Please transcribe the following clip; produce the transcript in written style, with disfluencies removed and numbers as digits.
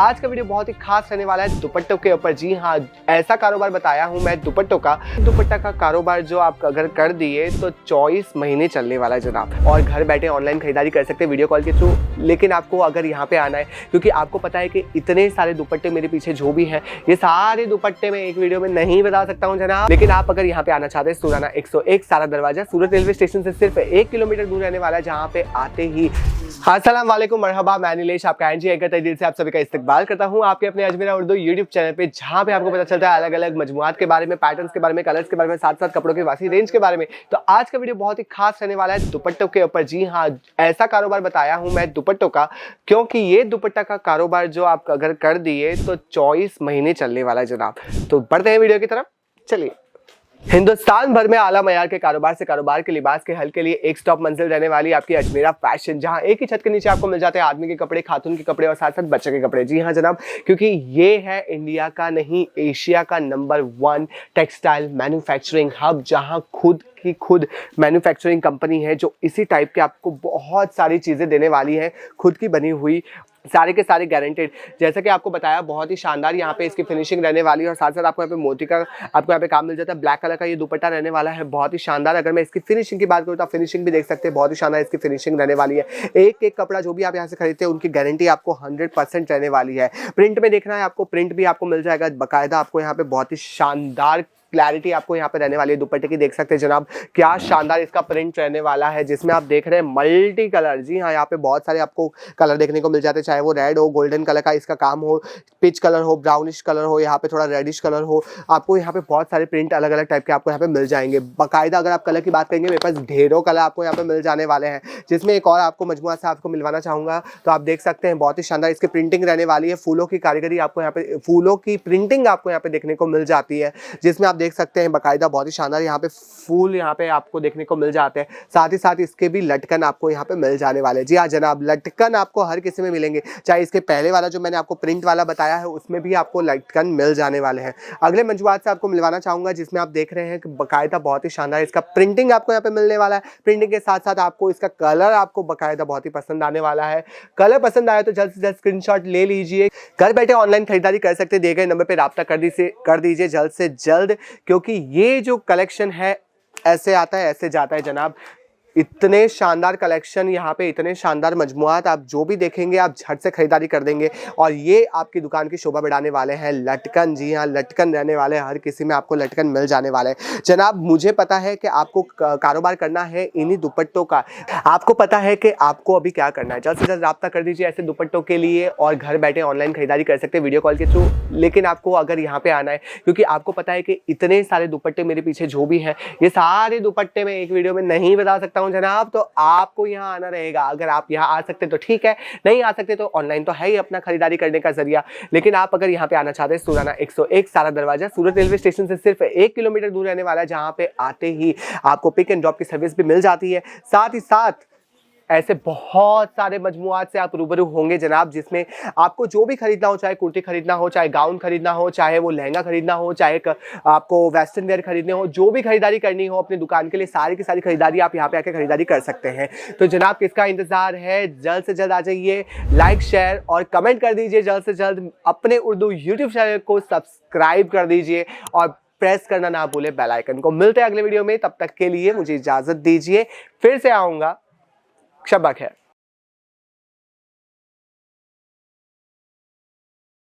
आज का वीडियो बहुत ही खास रहने वाला है दुपट्टों के ऊपर। जी हाँ, ऐसा कारोबार बताया हूँ मैं दुपट्टों का। दुपट्टा का कारोबार जो आप अगर कर दिए तो 24 महीने चलने वाला है जनाब, और घर बैठे ऑनलाइन खरीदारी कर सकते हैं वीडियो कॉल के थ्रू। लेकिन आपको अगर यहाँ पे आना है, क्योंकि आपको पता है कि इतने सारे दुपट्टे मेरे पीछे जो भी हैं, ये सारे दुपट्टे मैं एक वीडियो में नहीं बता सकता हूँ जनाब। लेकिन आप अगर यहाँ पे आना चाहते हैं, सुराना 101 सारा दरवाजा सूरत रेलवे स्टेशन से सिर्फ 1 किलोमीटर दूर रहने वाला है, जहाँ पे आते ही अस्सलाम वालेकुम मरहबा, मैं नीलेश आपका एनजी एंकर तहे दिल से आप सभी का इस्तकबाल करता हूँ आपके अपने अजमेरा उर्दू यूट्यूब चैनल पे, जहाँ पे आपको पता चलता है अलग अलग मजमुआत के बारे में, पैटर्न्स के बारे में, कलर्स के बारे में, साथ साथ कपड़ों की वासी रेंज के बारे में। तो आज का वीडियो बहुत ही खास रहने वाला है दुपट्टों के ऊपर। जी हाँ, ऐसा कारोबार बताया हूँ मैं दुपट्टों का, क्योंकि ये दुपट्टा का कारोबार जो आप अगर कर दिए तो 24 महीने चलने वाला है जनाब। तो बढ़ते हैं वीडियो की तरफ, चलिए। हिंदुस्तान भर में आला मयार के कारोबार से कारोबार के लिबास के हल के लिए एक स्टॉप मंजिल रहने वाली आपकी अजमेरा फैशन, जहां एक ही छत के नीचे आपको मिल जाते हैं आदमी के कपड़े, खातून के कपड़े और साथ साथ बच्चे के कपड़े। जी हाँ जनाब, क्योंकि ये है इंडिया का नहीं एशिया का नंबर 1 टेक्सटाइल मैन्युफैक्चरिंग हब, जहां खुद मैन्युफैक्चरिंग कंपनी है जो इसी टाइप के आपको बहुत सारी चीज़ें देने वाली है, खुद की बनी हुई, सारे के सारे गारंटेड। जैसा कि आपको बताया, बहुत ही शानदार यहाँ पे इसकी फिनिशिंग रहने वाली है, और साथ साथ आपको यहाँ पे मोती का आपको यहाँ पे काम मिल जाता है। ब्लैक कलर का ये दुपट्टा रहने वाला है, बहुत ही शानदार। अगर मैं इसकी फिनिशिंग की बात करूँ तो आप फिनिशिंग भी देख सकते हैं, बहुत ही शानदार इसकी फिनिशिंग रहने वाली है। एक एक कपड़ा जो भी आप यहाँ से खरीदते हैं उनकी गारंटी आपको 100% रहने वाली है। प्रिंट में देखना है आपको, प्रिंट भी आपको मिल जाएगा बाकायदा। आपको यहाँ पे बहुत ही शानदार क्लैरिटी आपको यहाँ पे रहने वाली है दुपट्टे की, देख सकते हैं जनाब क्या शानदार इसका प्रिंट रहने वाला है, जिसमें आप देख रहे हैं मल्टी कलर। जी हाँ, यहाँ पे बहुत सारे आपको कलर देखने को मिल जाते हैं, चाहे वो रेड हो, गोल्डन कलर का इसका काम हो, पिच कलर हो, ब्राउनिश कलर हो, यहाँ पे थोड़ा रेडिश कलर हो। आपको यहाँ पे बहुत सारे प्रिंट अलग अलग टाइप के आपको यहाँ पे मिल जाएंगे बाकायदा। अगर आप कलर की बात करेंगे, मेरे पास ढेरों कलर आपको यहाँ पे मिल जाने वाले हैं, जिसमें एक और आपको मजमुआ से आपको मिलवाना चाहूँगा। तो आप देख सकते हैं बहुत ही शानदार इसकी प्रिंटिंग रहने वाली है, फूलों की कारीगरी आपको यहाँ पे, फूलों की प्रिंटिंग आपको यहाँ पे देखने को मिल जाती है, जिसमें आप देख सकते हैं बाकायदा बहुत ही शानदार यहाँ पे फूल यहाँ पे आपको देखने को मिल जाते हैं। साथ ही साथ इसके भी लटकन आपको यहाँ पे मिल जाने वाले हैं। जी हाँ जनाब, लटकन आपको हर किसी में मिलेंगे, चाहे इसके पहले वाला जो मैंने आपको प्रिंट वाला बताया है उसमें भी आपको लटकन मिल जाने वाले हैं। अगले मंजुआत से आपको मिलवाना चाहूँगा, जिसमें आप देख रहे हैं कि बाकायदा बहुत ही शानदार इसका प्रिंटिंग आपको यहाँ पे मिलने वाला है। प्रिंटिंग के साथ साथ आपको इसका कलर आपको बाकायदा बहुत ही पसंद आने वाला है। कलर पसंद आया तो जल्द से जल्द स्क्रीनशॉट ले लीजिए, घर बैठे ऑनलाइन खरीदारी कर सकते हैं, दिए गए नंबर पर राब्ता कर दीजिए जल्द से जल्द, क्योंकि ये जो कलेक्शन है ऐसे आता है ऐसे जाता है जनाब। इतने शानदार कलेक्शन यहाँ पे, इतने शानदार मजमुआत आप जो भी देखेंगे आप झट से खरीदारी कर देंगे, और ये आपकी दुकान की शोभा बढ़ाने वाले हैं लटकन। जी हाँ, लटकन रहने वाले हैं, हर किसी में आपको लटकन मिल जाने वाले हैं जनाब। मुझे पता है कि आपको कारोबार करना है इन्हीं दुपट्टों का, आपको पता है कि आपको अभी क्या करना है। जल्द से जल्द राब्ता कर दीजिए ऐसे दुपट्टों के लिए, और घर बैठे ऑनलाइन खरीदारी कर सकते हैं वीडियो कॉल के थ्रू। लेकिन आपको अगर यहाँ पे आना है, क्योंकि आपको पता है कि इतने सारे दुपट्टे मेरे पीछे जो भी हैं, ये सारे दुपट्टे मैं एक वीडियो में नहीं बता सकता हूं जनाब। तो आपको यहाँ आना रहेगा। अगर आप यहाँ आ सकते तो ठीक है, नहीं आ सकते तो ऑनलाइन तो है ही अपना खरीदारी करने का जरिया। लेकिन आप अगर यहाँ पे आना चाहते हैं, सुराना 101 सारा दरवाजा सूरत रेलवे स्टेशन से सिर्फ 1 किलोमीटर दूर रहने वाला है, जहाँ पे आते ही आपको पिक एंड ड्रॉप की सर्विस भी मिल जाती है। साथ ही साथ ऐसे बहुत सारे मजमुआत से आप रूबरू होंगे जनाब, जिसमें आपको जो भी खरीदना हो, चाहे कुर्ती खरीदना हो, चाहे गाउन खरीदना हो, चाहे वो लहंगा खरीदना हो, चाहे आपको वेस्टर्न वेयर खरीदने हो, जो भी खरीदारी करनी हो अपनी दुकान के लिए, सारी की सारी खरीदारी आप यहाँ पे आके खरीदारी कर सकते हैं। तो जनाब किसका इंतजार है, जल्द से जल्द आ जाइए, लाइक शेयर और कमेंट कर दीजिए, जल्द से जल्द अपने उर्दू यूट्यूब चैनल को सब्सक्राइब कर दीजिए और प्रेस करना ना भूले बेल आइकन को। मिलते हैं अगले वीडियो में, तब तक के लिए मुझे इजाजत दीजिए, फिर से आऊँगा। शब्बा खैर।